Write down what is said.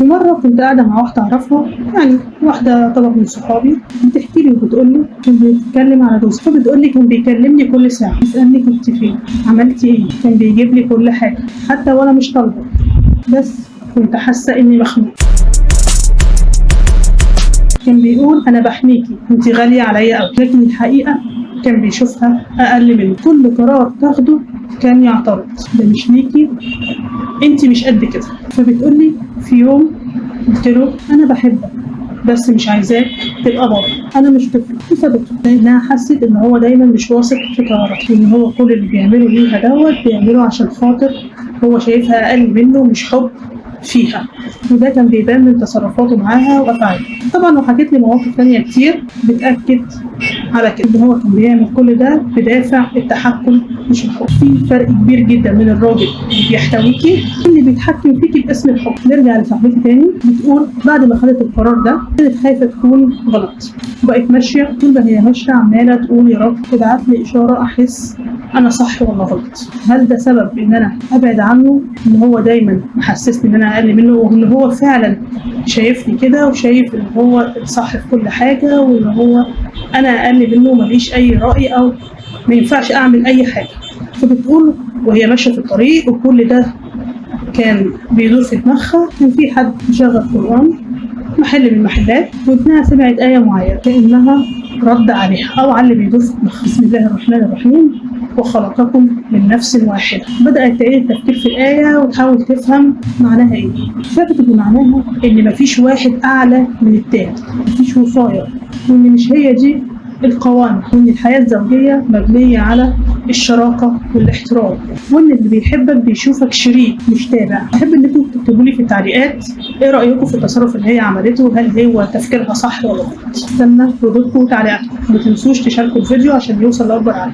في مرة كنت قاعدة مع واحدة أعرفها، يعني واحدة طبعا من صحابي، بتحكي لي وبتقول لي كان بيتكلم على جوزها، فبتقول لي كان بيكلمني كل ساعة يسألني كنت فين، عملتي إيه، كان بيجيب لي كل حاجة حتى وأنا مش طالبة، بس كنت حاسة إني مخنوقة. كان بيقول أنا بحميكي أنت غالية عليا أوي، لكن الحقيقة كان بيشوفها أقل منه. كل قرار تاخده كان يعترض، ده مش ليكي، أنت مش قد كده. فبتقولي في يوم قلت له أنا بحبك بس مش عايزاك تبقى بابا، أنا مش طفل. وسابته لأنها حست إن هو دايما مش واثق في قراراته، وإن هو كل اللي بيعمله ليها بيعمله عشان خاطر هو شايفها أقل منه، مش حب فيها. وده كان بيبان من تصرفاته معاها وأفعاله. طبعا وحكيت لي مواقف تانية كتير بتأكد على كده، إن هو كان بيعمل كل ده بدافع التحكم مش الحب. في فرق كبير جدا من الراجل اللي بيحتويكي اللي بيتحكم فيكي باسم الحب. نرجع لصاحبتي تاني، بتقول بعد ما خدت القرار ده كانت خايفة تكون غلط، وبقت ماشية طول ما هي ماشية عمالة تقول يا رب تبعت لي إشارة أحس أنا صح ولا غلط. هل ده سبب إن أنا أبعد عنه، إن هو دايما محسسني إن أنا أقل منه، وإن هو فعلا شايفني كده وشايف إن هو صح في كل حاجة، وإن هو أنا أقل منه ومليش أي رأي أو ما ينفعش أعمل أي حاجة. فبتقول وهي ماشية في الطريق وكل ده كان بيدور في دماغها، كان في حد مشغل قرآن محل من المحلات، وابنها سمعت آية معينة كأنها رد عليها أو على اللي بيدور في دماغها. بسم الله الرحمن الرحيم وخلقكم من نفس واحدة. بدأت تعيد التفكير في الآية وتحاول تفهم معناها إيه. شافت إن معناها إن مفيش واحد أعلى من التاني، مفيش وصاية، وإن مش هي دي القوانين، وإن الحياة الزوجية مبنية على الشراكة والاحترام، وإن اللي بيحبك بيشوفك شريك مش تابع. أحب إنكم تكتبوا لي في التعليقات إيه رأيكم في التصرف اللي هي عملته، هل هو تفكيرها صح ولا غلط؟ استنى ردودكم وتعليقاتكم، ما تنسوش تشاركوا الفيديو عشان يوصل لأكبر عدد.